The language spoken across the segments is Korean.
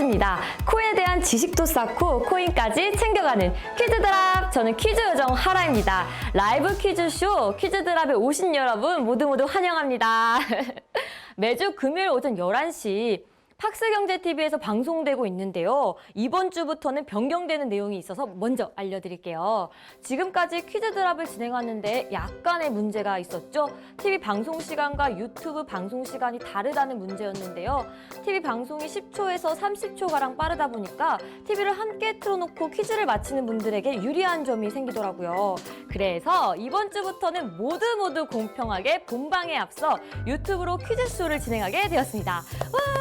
퀴즈입니다. 코인에 대한 지식도 쌓고 코인까지 챙겨가는 퀴즈드랍. 저는 퀴즈 요정 하라입니다. 라이브 퀴즈쇼 퀴즈드랍에 오신 여러분 모두 환영합니다. 매주 금요일 오전 11시 팍스경제TV에서 방송되고 있는데요. 이번 주부터는 변경되는 내용이 있어서 먼저 알려드릴게요. 지금까지 퀴즈드랍을 진행하는데 약간의 문제가 있었죠. TV 방송 시간과 유튜브 방송 시간이 다르다는 문제였는데요. TV 방송이 10초에서 30초가량 빠르다 보니까 TV를 함께 틀어놓고 퀴즈를 맞히는 분들에게 유리한 점이 생기더라고요. 그래서 이번 주부터는 모두 공평하게 본방에 앞서 유튜브로 퀴즈쇼를 진행하게 되었습니다. 와!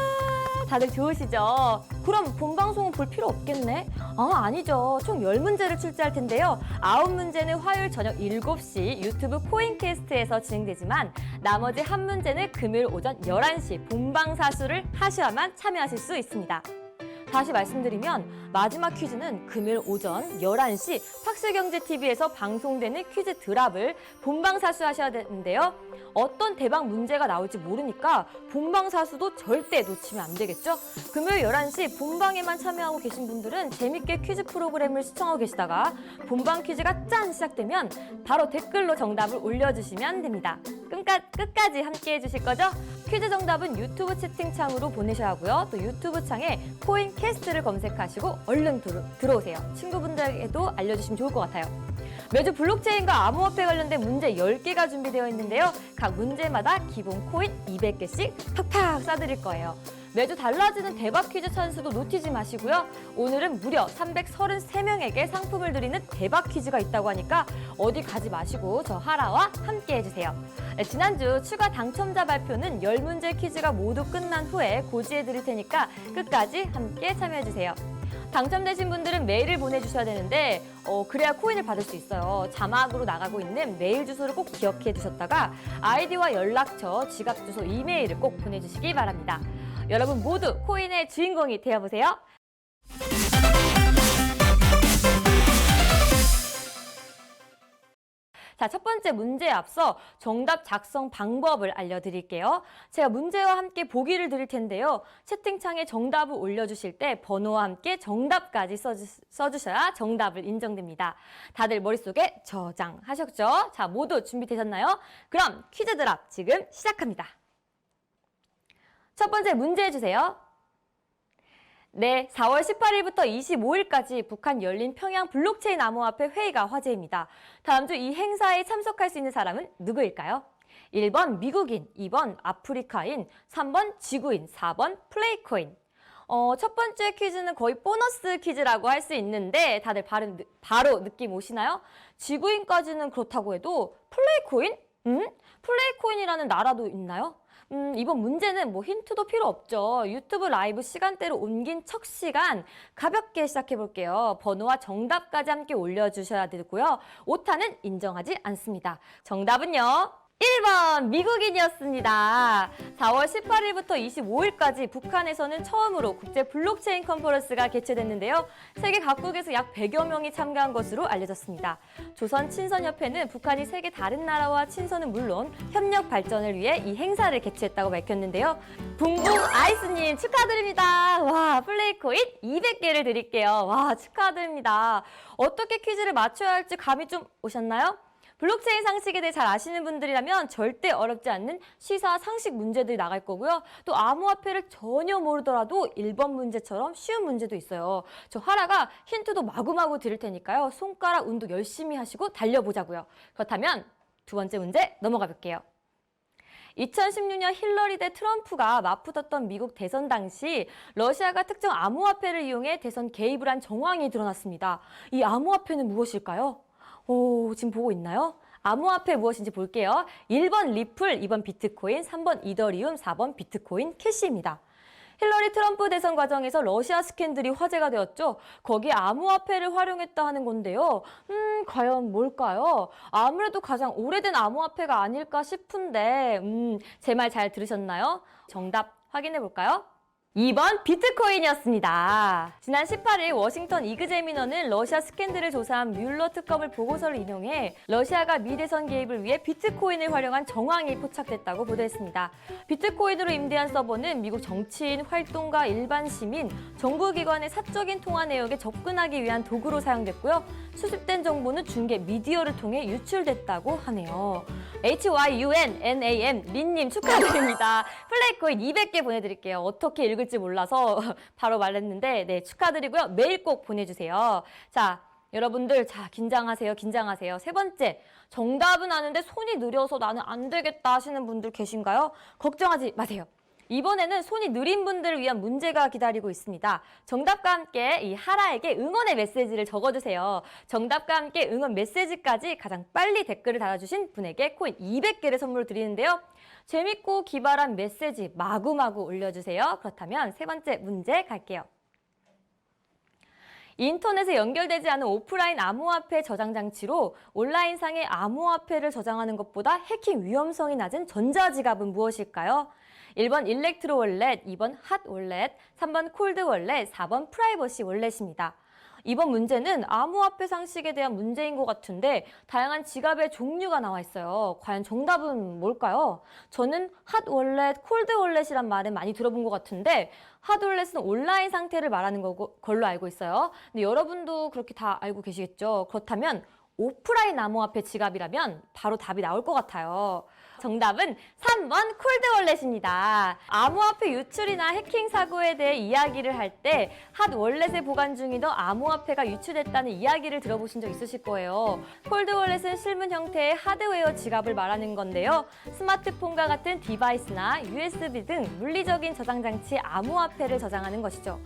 다들 좋으시죠? 그럼 본방송은 볼 필요 없겠네? 아니죠. 총 10문제를 출제할 텐데요. 9문제는 화요일 저녁 7시 유튜브 코인캐스트에서 진행되지만 나머지 1문제는 금요일 오전 11시 본방사수를 하셔야만 참여하실 수 있습니다. 다시 말씀드리면 마지막 퀴즈는 금요일 오전 11시 팍스경제TV에서 방송되는 퀴즈 드랍을 본방사수하셔야 되는데요. 어떤 대박 문제가 나올지 모르니까 본방사수도 절대 놓치면 안 되겠죠? 금요일 11시 본방에만 참여하고 계신 분들은 재밌게 퀴즈 프로그램을 시청하고 계시다가 본방 퀴즈가 짠 시작되면 바로 댓글로 정답을 올려주시면 됩니다. 끝까지 함께 해주실 거죠? 퀴즈 정답은 유튜브 채팅창으로 보내셔야 하고요. 또 유튜브 창에 코인캐스트를 검색하시고 얼른 들어오세요. 친구분들에게도 알려주시면 좋을 것 같아요. 매주 블록체인과 암호화폐 관련된 문제 10개가 준비되어 있는데요. 각 문제마다 기본 코인 200개씩 팍팍 쏴드릴 거예요. 매주 달라지는 대박 퀴즈 찬스도 놓치지 마시고요. 오늘은 무려 333명에게 상품을 드리는 대박 퀴즈가 있다고 하니까 어디 가지 마시고 저 하라와 함께 해주세요. 지난주 추가 당첨자 발표는 10문제 퀴즈가 모두 끝난 후에 고지해드릴 테니까 끝까지 함께 참여해주세요. 당첨되신 분들은 메일을 보내주셔야 되는데 그래야 코인을 받을 수 있어요. 자막으로 나가고 있는 메일 주소를 꼭 기억해 두셨다가 아이디와 연락처, 지갑 주소, 이메일을 꼭 보내주시기 바랍니다. 여러분 모두 코인의 주인공이 되어보세요. 자, 첫 번째 문제에 앞서 정답 작성 방법을 알려드릴게요. 제가 문제와 함께 보기를 드릴 텐데요. 채팅창에 정답을 올려주실 때 번호와 함께 정답까지 써주셔야 정답을 인정됩니다. 다들 머릿속에 저장하셨죠? 자, 모두 준비되셨나요? 그럼 퀴즈 드랍 지금 시작합니다. 첫 번째 문제 해주세요. 네, 4월 18일부터 25일까지 북한 열린 평양 블록체인 암호화폐 회의가 화제입니다. 다음 주 이 행사에 참석할 수 있는 사람은 누구일까요? 1번 미국인, 2번 아프리카인, 3번 지구인, 4번 플레이코인. 첫 번째 퀴즈는 거의 보너스 퀴즈라고 할 수 있는데 다들 바로 느낌 오시나요? 지구인까지는 그렇다고 해도 플레이코인? 플레이코인이라는 나라도 있나요? 이번 문제는 뭐 힌트도 필요 없죠. 유튜브 라이브 시간대로 옮긴 첫 시간 가볍게 시작해 볼게요. 번호와 정답까지 함께 올려주셔야 되고요. 오타는 인정하지 않습니다. 정답은요. 1번 미국인이었습니다. 4월 18일부터 25일까지 북한에서는 처음으로 국제 블록체인 컨퍼런스가 개최됐는데요. 세계 각국에서 약 100여 명이 참가한 것으로 알려졌습니다. 조선친선협회는 북한이 세계 다른 나라와 친선은 물론 협력 발전을 위해 이 행사를 개최했다고 밝혔는데요. 붕붕 아이스님 축하드립니다. 와, 플레이코인 200개를 드릴게요. 와, 축하드립니다. 어떻게 퀴즈를 맞춰야 할지 감이 좀 오셨나요? 블록체인 상식에 대해 잘 아시는 분들이라면 절대 어렵지 않는 시사 상식 문제들이 나갈 거고요. 또 암호화폐를 전혀 모르더라도 1번 문제처럼 쉬운 문제도 있어요. 저 하라가 힌트도 마구마구 드릴 테니까요. 손가락 운동 열심히 하시고 달려보자고요. 그렇다면 두 번째 문제 넘어가 볼게요. 2016년 힐러리 대 트럼프가 맞붙었던 미국 대선 당시 러시아가 특정 암호화폐를 이용해 대선 개입을 한 정황이 드러났습니다. 이 암호화폐는 무엇일까요? 지금 보고 있나요? 암호화폐 무엇인지 볼게요. 1번 리플, 2번 비트코인, 3번 이더리움, 4번 비트코인 캐시입니다. 힐러리 트럼프 대선 과정에서 러시아 스캔들이 화제가 되었죠. 거기에 암호화폐를 활용했다 하는 건데요. 과연 뭘까요? 아무래도 가장 오래된 암호화폐가 아닐까 싶은데 제 말 잘 들으셨나요? 정답 확인해 볼까요? 2번 비트코인이었습니다. 지난 18일 워싱턴 이그제미너는 러시아 스캔들을 조사한 뮬러 특검을 보고서를 인용해 러시아가 미 대선 개입을 위해 비트코인을 활용한 정황이 포착됐다고 보도했습니다. 비트코인으로 임대한 서버는 미국 정치인, 활동가, 일반 시민, 정부기관의 사적인 통화 내역에 접근하기 위한 도구로 사용됐고요. 수집된 정보는 중개 미디어를 통해 유출됐다고 하네요. HYUNNAM 린님 축하드립니다. 플레이코인 200개 보내드릴게요. 어떻게 읽을지 몰라서 바로 말했는데 네, 축하드리고요. 메일 꼭 보내주세요. 자, 여러분들 자 긴장하세요. 긴장하세요. 세 번째, 정답은 아는데 손이 느려서 나는 안 되겠다 하시는 분들 계신가요? 걱정하지 마세요. 이번에는 손이 느린 분들을 위한 문제가 기다리고 있습니다. 정답과 함께 이 하라에게 응원의 메시지를 적어주세요. 정답과 함께 응원 메시지까지 가장 빨리 댓글을 달아주신 분에게 코인 200개를 선물로 드리는데요. 재밌고 기발한 메시지 마구마구 올려주세요. 그렇다면 세 번째 문제 갈게요. 인터넷에 연결되지 않은 오프라인 암호화폐 저장 장치로 온라인상의 암호화폐를 저장하는 것보다 해킹 위험성이 낮은 전자지갑은 무엇일까요? 1번 일렉트로 월렛, 2번 핫 월렛, 3번 콜드 월렛, 4번 프라이버시 월렛입니다. 이번 문제는 암호화폐 상식에 대한 문제인 것 같은데 다양한 지갑의 종류가 나와 있어요. 과연 정답은 뭘까요? 저는 핫 월렛, 콜드 월렛이란 말은 많이 들어본 것 같은데 핫 월렛은 온라인 상태를 말하는 걸로 알고 있어요. 근데 여러분도 그렇게 다 알고 계시겠죠? 그렇다면 오프라인 암호화폐 지갑이라면 바로 답이 나올 것 같아요. 정답은 3번 콜드월렛입니다. 암호화폐 유출이나 해킹 사고에 대해 이야기를 할 때 핫 월렛에 보관 중이던 암호화폐가 유출됐다는 이야기를 들어보신 적 있으실 거예요. 콜드월렛은 실문 형태의 하드웨어 지갑을 말하는 건데요. 스마트폰과 같은 디바이스나 USB 등 물리적인 저장 장치에 암호화폐를 저장하는 것이죠.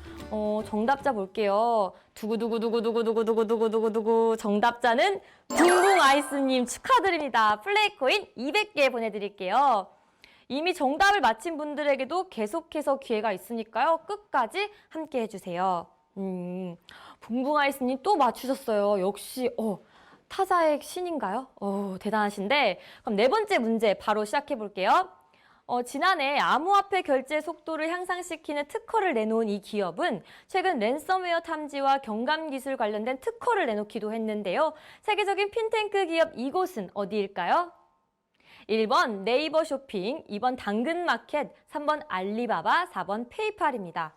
정답자 볼게요. 두구두구두구두구두구두구두구두구 정답자는 붕붕아이스님 축하드립니다. 플레이코인 200개 보내드릴게요. 이미 정답을 맞힌 분들에게도 계속해서 기회가 있으니까요. 끝까지 함께 해주세요. 붕붕아이스님 또 맞추셨어요. 역시 타자의 신인가요? 대단하신데 그럼 네 번째 문제 바로 시작해 볼게요. 지난해 암호화폐 결제 속도를 향상시키는 특허를 내놓은 이 기업은 최근 랜섬웨어 탐지와 경감 기술 관련된 특허를 내놓기도 했는데요. 세계적인 핀테크 기업 이곳은 어디일까요? 1번 네이버 쇼핑, 2번 당근마켓, 3번 알리바바, 4번 페이팔입니다.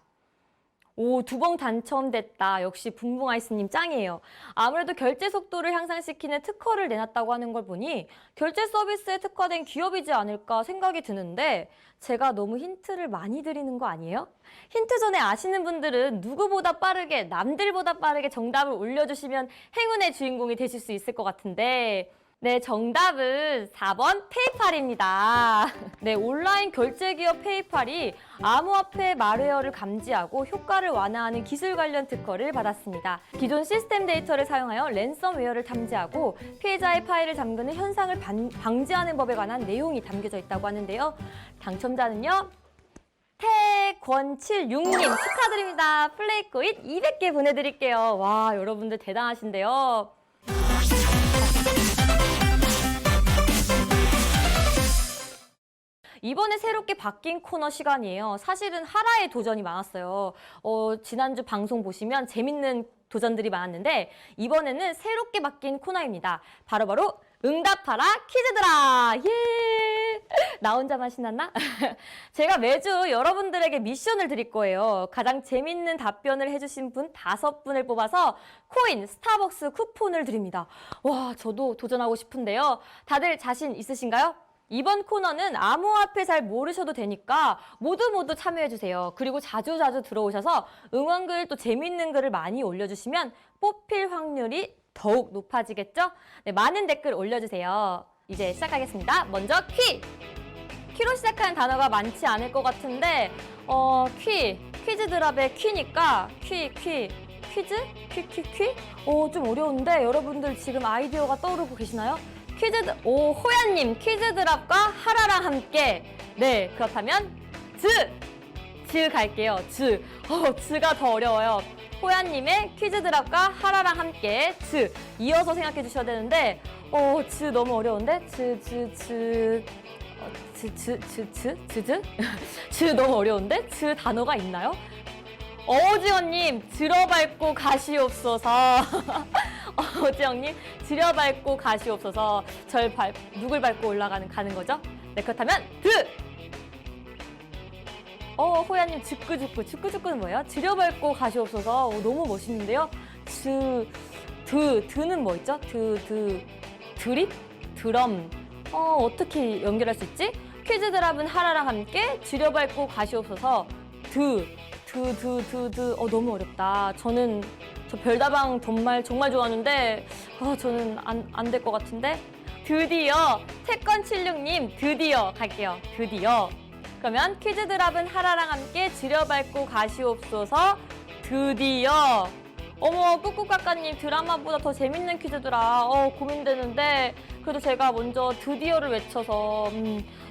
오, 두 번 당첨됐다. 역시 붕붕아이스님 짱이에요. 아무래도 결제 속도를 향상시키는 특허를 내놨다고 하는 걸 보니 결제 서비스에 특화된 기업이지 않을까 생각이 드는데 제가 너무 힌트를 많이 드리는 거 아니에요? 힌트 전에 아시는 분들은 누구보다 빠르게, 남들보다 빠르게 정답을 올려주시면 행운의 주인공이 되실 수 있을 것 같은데 네, 정답은 4번 페이팔입니다. 네, 온라인 결제 기업 페이팔이 암호화폐 말웨어를 감지하고 효과를 완화하는 기술 관련 특허를 받았습니다. 기존 시스템 데이터를 사용하여 랜섬웨어를 탐지하고 피해자의 파일을 잠그는 현상을 방지하는 법에 관한 내용이 담겨져 있다고 하는데요. 당첨자는요. 태권76님 축하드립니다. 플레이코인 200개 보내드릴게요. 와, 여러분들 대단하신데요. 이번에 새롭게 바뀐 코너 시간이에요. 사실은 하라의 도전이 많았어요. 지난주 방송 보시면 재밌는 도전들이 많았는데 이번에는 새롭게 바뀐 코너입니다. 바로바로 응답하라 퀴즈들아! 예! 나 혼자만 신났나? 제가 매주 여러분들에게 미션을 드릴 거예요. 가장 재밌는 답변을 해주신 분 5분을 뽑아서 코인, 스타벅스 쿠폰을 드립니다. 와, 저도 도전하고 싶은데요. 다들 자신 있으신가요? 이번 코너는 암호화폐 잘 모르셔도 되니까 모두 참여해주세요. 그리고 자주 들어오셔서 응원글 또 재밌는 글을 많이 올려주시면 뽑힐 확률이 더욱 높아지겠죠? 네, 많은 댓글 올려주세요. 이제 시작하겠습니다. 먼저 퀴로 시작하는 단어가 많지 않을 것 같은데 퀴즈 드랍의 퀴니까 퀴즈? 좀 어려운데 여러분들 지금 아이디어가 떠오르고 계시나요? 호야님 퀴즈 드랍과 하라랑 함께. 네, 그렇다면 즈 갈게요. 즈가 더 어려워요. 호야님의 퀴즈 드랍과 하라랑 함께 이어서 생각해 주셔야 되는데 즈 너무 어려운데 즈 너무 어려운데? 즈 단어가 있나요? 어지영님, 들어밟고 가시옵소서. 어지영님, 들여밟고 가시옵소서. 누굴 밟고 가는 거죠? 네, 그렇다면 드! 호야님, 즉구즉구는 뭐예요? 들여밟고 가시옵소서. 너무 멋있는데요? 드는 뭐 있죠? 드립? 드럼. 어떻게 연결할 수 있지? 퀴즈 드랍은 하라랑 함께 들여밟고 가시옵소서. 너무 어렵다. 저 별다방 정말 좋아하는데, 저는 안 될 것 같은데. 드디어, 태권76님, 드디어 갈게요. 드디어. 그러면 퀴즈 드랍은 하라랑 함께 들여밟고 가시옵소서. 드디어. 어머, 꾹꾹까까님 드라마보다 더 재밌는 퀴즈더라. 고민되는데 그래도 제가 먼저 드디어를 외쳐서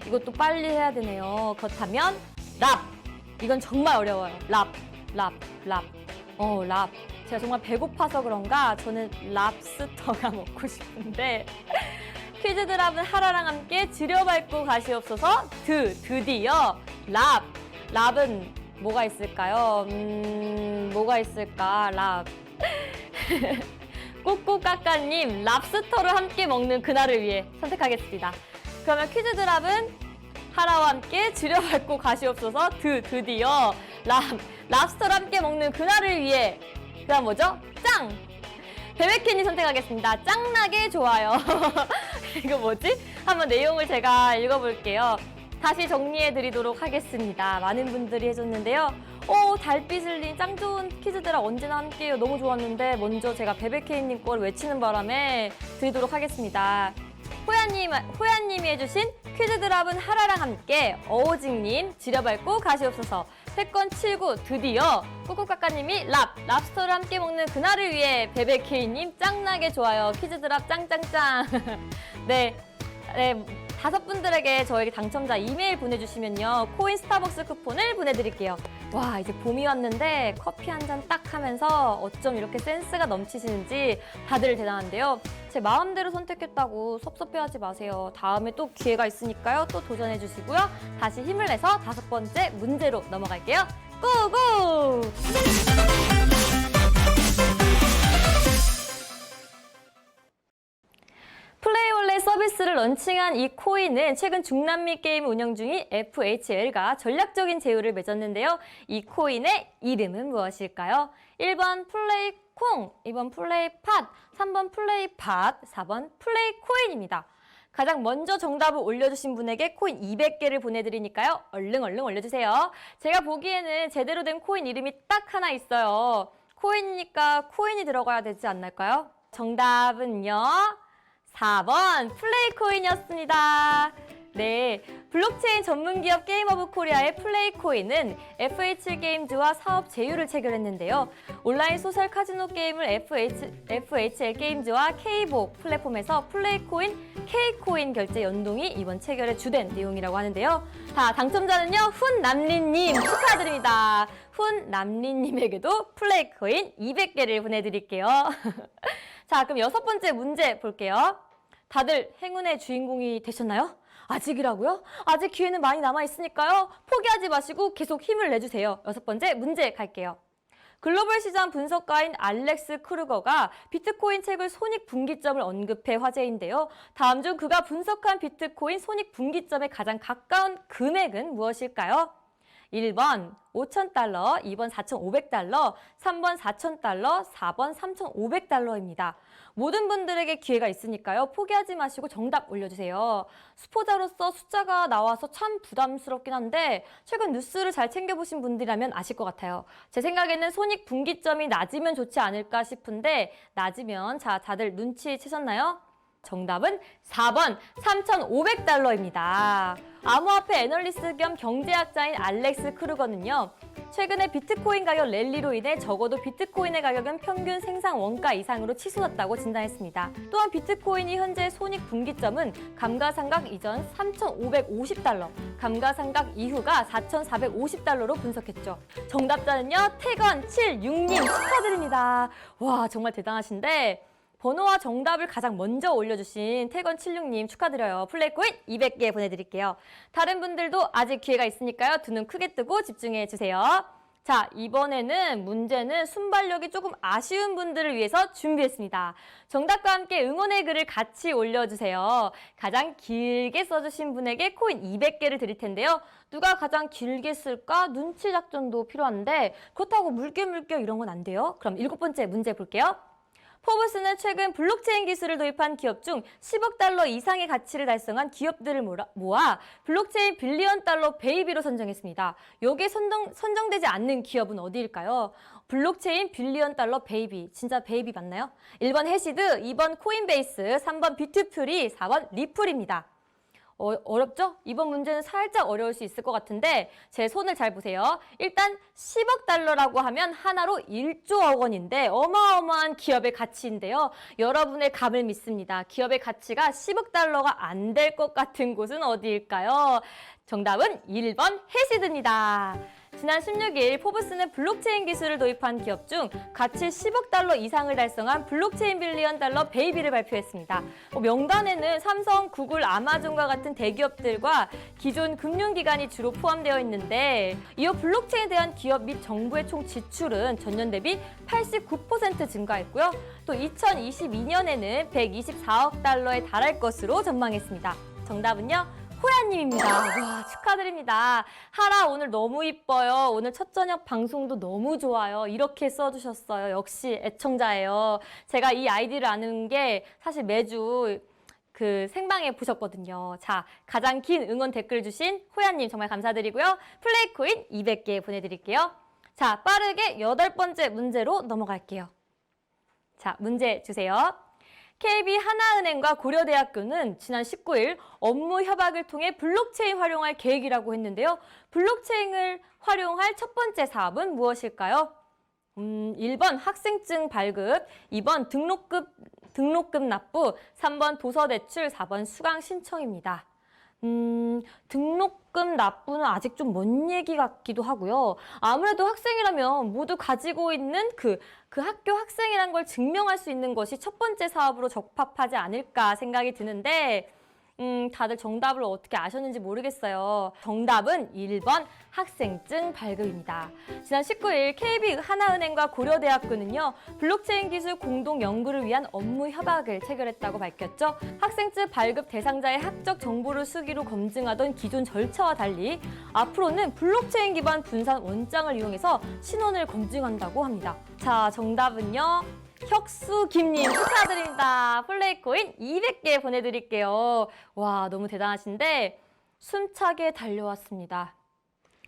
이것도 빨리 해야 되네요. 그렇다면 랍. 이건 정말 어려워요. 랍. 제가 정말 배고파서 그런가 저는 랍스터가 먹고 싶은데 퀴즈 드랍은 하라랑 함께 들여밟고 가시옵소서. 드디어 랍. 랍은 뭐가 있을까요? 뭐가 있을까? 랍. 꾹꾹까까님, 랍스터를 함께 먹는 그날을 위해 선택하겠습니다. 그러면 퀴즈 드랍은 하라와 함께 들여밟고 가시옵소서. 드디어 랍스터를 함께 먹는 그날을 위해. 그다음 뭐죠? 짱! 베베캔이 선택하겠습니다. 짱나게 좋아요. 이거 뭐지? 한번 내용을 제가 읽어볼게요. 다시 정리해드리도록 하겠습니다. 많은 분들이 해줬는데요. 달빛을님 짱 좋은 퀴즈들아 언제나 함께해요. 너무 좋았는데 먼저 제가 베베케이님 걸 외치는 바람에 드리도록 하겠습니다. 호야님이 해주신 퀴즈 드랍은 하라랑 함께 어오징님 지려밟고 가시옵소서. 태권79 드디어 꾹꾹까까님이 랍스터를 함께 먹는 그날을 위해 베베케이님 짱나게 좋아요. 퀴즈 드랍 짱짱짱. 네. 5분들에게 저에게 당첨자 이메일 보내주시면요. 코인 스타벅스 쿠폰을 보내드릴게요. 와, 이제 봄이 왔는데 커피 한 잔 딱 하면서 어쩜 이렇게 센스가 넘치시는지 다들 대단한데요. 제 마음대로 선택했다고 섭섭해하지 마세요. 다음에 또 기회가 있으니까요. 또 도전해주시고요. 다시 힘을 내서 5번째 문제로 넘어갈게요. 고고! 플레이올레 서비스를 런칭한 이 코인은 최근 중남미 게임 운영 중인 FHL과 전략적인 제휴를 맺었는데요. 이 코인의 이름은 무엇일까요? 1번 플레이콩, 2번 플레이팟, 3번 플레이팟, 4번 플레이코인입니다. 가장 먼저 정답을 올려주신 분에게 코인 200개를 보내드리니까요. 얼른 올려주세요. 제가 보기에는 제대로 된 코인 이름이 딱 하나 있어요. 코인이니까 코인이 들어가야 되지 않을까요? 정답은요. 4번 플레이코인이었습니다. 네, 블록체인 전문기업 게임오브코리아의 플레이코인은 FH게임즈와 사업 제휴를 체결했는데요. 온라인 소셜 카지노 게임을 FH게임즈와 K복 플랫폼에서 플레이코인, K코인 결제 연동이 이번 체결의 주된 내용이라고 하는데요. 자, 당첨자는요, 훈남리님 축하드립니다. 훈남리님에게도 플레이코인 200개를 보내드릴게요. 자, 그럼 6번째 문제 볼게요. 다들 행운의 주인공이 되셨나요? 아직이라고요? 아직 기회는 많이 남아있으니까요. 포기하지 마시고 계속 힘을 내주세요. 6번째 문제 갈게요. 글로벌 시장 분석가인 알렉스 크루거가 비트코인 책을 손익분기점을 언급해 화제인데요. 다음 중 그가 분석한 비트코인 손익분기점에 가장 가까운 금액은 무엇일까요? 1번 5,000달러, 2번 4,500달러, 3번 4,000달러, 4번 3,500달러입니다. 모든 분들에게 기회가 있으니까요. 포기하지 마시고 정답 올려주세요. 수포자로서 숫자가 나와서 참 부담스럽긴 한데 최근 뉴스를 잘 챙겨보신 분들이라면 아실 것 같아요. 제 생각에는 손익분기점이 낮으면 좋지 않을까 싶은데 낮으면 자, 다들 눈치채셨나요? 정답은 4번 3,500달러입니다. 암호화폐 애널리스트 겸 경제학자인 알렉스 크루거는요. 최근에 비트코인 가격 랠리로 인해 적어도 비트코인의 가격은 평균 생산 원가 이상으로 치솟았다고 진단했습니다. 또한 비트코인이 현재 손익분기점은 감가상각 이전 3,550달러, 감가상각 이후가 4,450달러로 분석했죠. 정답자는요. 태건76님 축하드립니다. 와, 정말 대단하신데 번호와 정답을 가장 먼저 올려주신 태건76님 축하드려요. 플레이코인 200개 보내드릴게요. 다른 분들도 아직 기회가 있으니까요. 두 눈 크게 뜨고 집중해주세요. 자, 이번에는 문제는 순발력이 조금 아쉬운 분들을 위해서 준비했습니다. 정답과 함께 응원의 글을 같이 올려주세요. 가장 길게 써주신 분에게 코인 200개를 드릴 텐데요. 누가 가장 길게 쓸까? 눈치 작전도 필요한데 그렇다고 물게 이런 건 안 돼요. 그럼 7번째 문제 볼게요. 포브스는 최근 블록체인 기술을 도입한 기업 중 10억 달러 이상의 가치를 달성한 기업들을 모아 블록체인 빌리언 달러 베이비로 선정했습니다. 여기에 선정되지 않는 기업은 어디일까요? 블록체인 빌리언 달러 베이비. 진짜 베이비 맞나요? 1번 해시드, 2번 코인베이스, 3번 비트퓨리, 4번 리플입니다. 어렵죠? 이번 문제는 살짝 어려울 수 있을 것 같은데 제 손을 잘 보세요. 일단 10억 달러라고 하면 하나로 1조억 원인데 어마어마한 기업의 가치인데요. 여러분의 감을 믿습니다. 기업의 가치가 10억 달러가 안 될 것 같은 곳은 어디일까요? 정답은 1번 해시드입니다. 지난 16일 포브스는 블록체인 기술을 도입한 기업 중 가치 10억 달러 이상을 달성한 블록체인 빌리언 달러 베이비를 발표했습니다. 명단에는 삼성, 구글, 아마존과 같은 대기업들과 기존 금융기관이 주로 포함되어 있는데 이어 블록체인에 대한 기업 및 정부의 총 지출은 전년 대비 89% 증가했고요. 또 2022년에는 124억 달러에 달할 것으로 전망했습니다. 정답은요? 호야님입니다. 와, 축하드립니다. 하라 오늘 너무 이뻐요. 오늘 첫 저녁 방송도 너무 좋아요. 이렇게 써주셨어요. 역시 애청자예요. 제가 이 아이디를 아는 게 사실 매주 그 생방에 보셨거든요. 자, 가장 긴 응원 댓글 주신 호야님 정말 감사드리고요. 플레이코인 200개 보내드릴게요. 자, 빠르게 8번째 문제로 넘어갈게요. 자, 문제 주세요. KB하나은행과 고려대학교는 지난 19일 업무 협약을 통해 블록체인 활용할 계획이라고 했는데요. 블록체인을 활용할 첫 번째 사업은 무엇일까요? 1번 학생증 발급, 2번 등록금 납부, 3번 도서 대출, 4번 수강 신청입니다. 등록금 납부는 아직 좀 먼 얘기 같기도 하고요. 아무래도 학생이라면 모두 가지고 있는 그 학교 학생이란 걸 증명할 수 있는 것이 첫 번째 사업으로 적합하지 않을까 생각이 드는데 다들 정답을 어떻게 아셨는지 모르겠어요. 정답은 1번 학생증 발급입니다. 지난 19일 KB하나은행과 고려대학교는요. 블록체인 기술 공동 연구를 위한 업무 협약을 체결했다고 밝혔죠. 학생증 발급 대상자의 학적 정보를 수기로 검증하던 기존 절차와 달리 앞으로는 블록체인 기반 분산 원장을 이용해서 신원을 검증한다고 합니다. 자, 정답은요. 혁수김님 축하드립니다. 플레이코인 200개 보내드릴게요. 와, 너무 대단하신데 숨차게 달려왔습니다.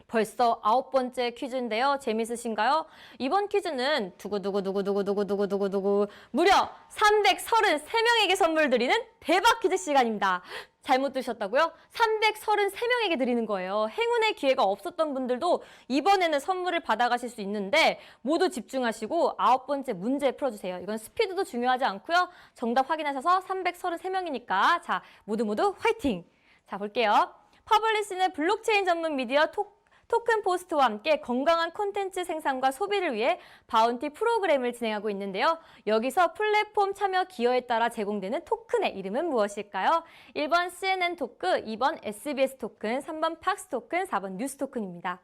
벌써 9번째 퀴즈인데요. 재밌으신가요? 이번 퀴즈는 두구두구두구두구두구두구두구 무려 333명에게 선물 드리는 대박 퀴즈 시간입니다. 잘못 들으셨다고요? 333명에게 드리는 거예요. 행운의 기회가 없었던 분들도 이번에는 선물을 받아가실 수 있는데 모두 집중하시고 9번째 문제 풀어주세요. 이건 스피드도 중요하지 않고요. 정답 확인하셔서 333명이니까 자, 모두 화이팅! 자, 볼게요. 퍼블리시는 블록체인 전문 미디어 토큰 포스트와 함께 건강한 콘텐츠 생산과 소비를 위해 바운티 프로그램을 진행하고 있는데요. 여기서 플랫폼 참여 기여에 따라 제공되는 토큰의 이름은 무엇일까요? 1번 CNN 토큰, 2번 SBS 토큰, 3번 팍스 토큰, 4번 뉴스 토큰입니다.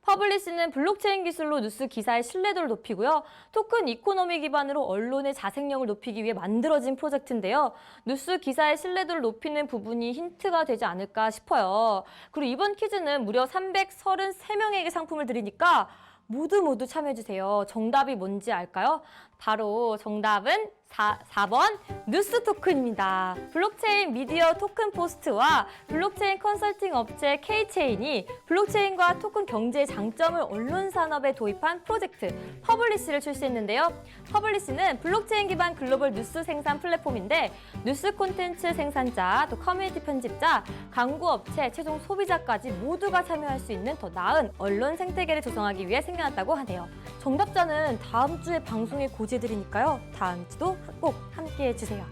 퍼블리시는 블록체인 기술로 뉴스 기사의 신뢰도를 높이고요. 토큰 이코노미 기반으로 언론의 자생력을 높이기 위해 만들어진 프로젝트인데요. 뉴스 기사의 신뢰도를 높이는 부분이 힌트가 되지 않을까 싶어요. 그리고 이번 퀴즈는 무려 333명에게 상품을 드리니까 모두 참여해주세요. 정답이 뭔지 알까요? 바로 정답은 4번 뉴스 토큰입니다. 블록체인 미디어 토큰 포스트와 블록체인 컨설팅 업체 K체인이 블록체인과 토큰 경제의 장점을 언론 산업에 도입한 프로젝트 퍼블리시를 출시했는데요. 퍼블리시는 블록체인 기반 글로벌 뉴스 생산 플랫폼인데 뉴스 콘텐츠 생산자, 또 커뮤니티 편집자, 광고 업체, 최종 소비자까지 모두가 참여할 수 있는 더 나은 언론 생태계를 조성하기 위해 생겨났다고 하네요. 정답자는 다음 주에 방송에 고지해드리니까요. 다음 주도 꼭 함께해 주세요.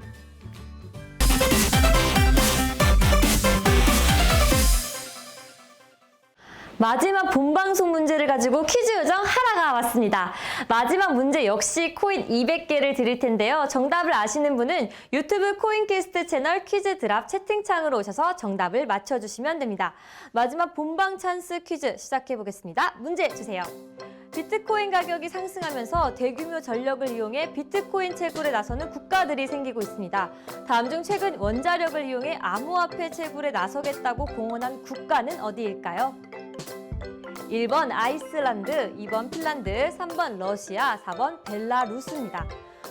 마지막 본방송 문제를 가지고 퀴즈 요정 하라가 왔습니다. 마지막 문제 역시 코인 200개를 드릴 텐데요. 정답을 아시는 분은 유튜브 코인캐스트 채널 퀴즈 드랍 채팅창으로 오셔서 정답을 맞춰주시면 됩니다. 마지막 본방 찬스 퀴즈 시작해 보겠습니다. 문제 주세요. 비트코인 가격이 상승하면서 대규모 전력을 이용해 비트코인 채굴에 나서는 국가들이 생기고 있습니다. 다음 중 최근 원자력을 이용해 암호화폐 채굴에 나서겠다고 공언한 국가는 어디일까요? 1번 아이슬란드, 2번 핀란드, 3번 러시아, 4번 벨라루스입니다.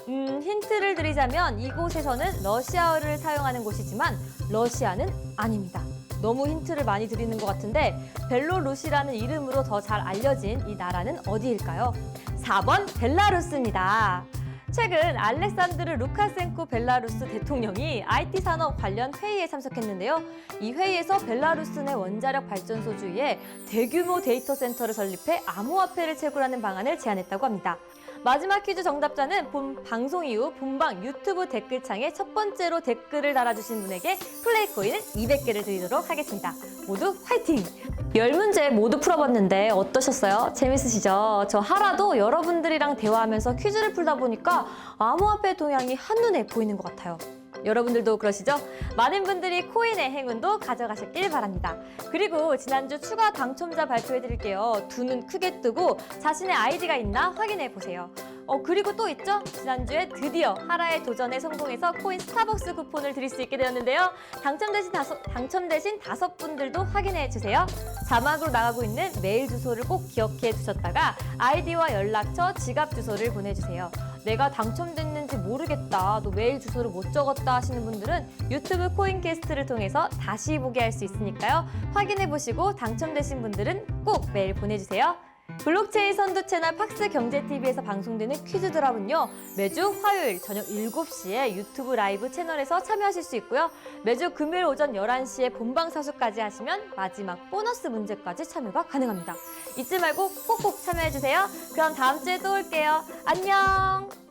힌트를 드리자면 이곳에서는 러시아어를 사용하는 곳이지만 러시아는 아닙니다. 너무 힌트를 많이 드리는 것 같은데 벨로루시라는 이름으로 더 잘 알려진 이 나라는 어디일까요? 4번 벨라루스입니다. 최근 알렉산드르 루카센코 벨라루스 대통령이 IT 산업 관련 회의에 참석했는데요. 이 회의에서 벨라루스 내 원자력 발전소 주위에 대규모 데이터 센터를 설립해 암호화폐를 채굴하는 방안을 제안했다고 합니다. 마지막 퀴즈 정답자는 본 방송 이후 본방 유튜브 댓글창에 첫 번째로 댓글을 달아주신 분에게 플레이코인을 200개를 드리도록 하겠습니다. 모두 화이팅! 10문제 모두 풀어봤는데 어떠셨어요? 재밌으시죠? 저 하라도 여러분들이랑 대화하면서 퀴즈를 풀다 보니까 암호화폐 동향이 한눈에 보이는 것 같아요. 여러분들도 그러시죠? 많은 분들이 코인의 행운도 가져가셨길 바랍니다. 그리고 지난주 추가 당첨자 발표해드릴게요. 두 눈 크게 뜨고 자신의 아이디가 있나 확인해보세요. 그리고 또 있죠? 지난주에 드디어 하라의 도전에 성공해서 코인 스타벅스 쿠폰을 드릴 수 있게 되었는데요. 당첨되신 5분들도 확인해주세요. 자막으로 나가고 있는 메일 주소를 꼭 기억해 두셨다가 아이디와 연락처, 지갑 주소를 보내주세요. 내가 당첨됐는지 모르겠다, 또 메일 주소를 못 적었다 하시는 분들은 유튜브 코인캐스트를 통해서 다시 보게 할 수 있으니까요. 확인해보시고 당첨되신 분들은 꼭 메일 보내주세요. 블록체인 선두 채널 팍스경제TV에서 방송되는 퀴즈 드랍은요. 매주 화요일 저녁 7시에 유튜브 라이브 채널에서 참여하실 수 있고요. 매주 금요일 오전 11시에 본방사수까지 하시면 마지막 보너스 문제까지 참여가 가능합니다. 잊지 말고 꼭꼭 참여해주세요. 그럼 다음 주에 또 올게요. 안녕!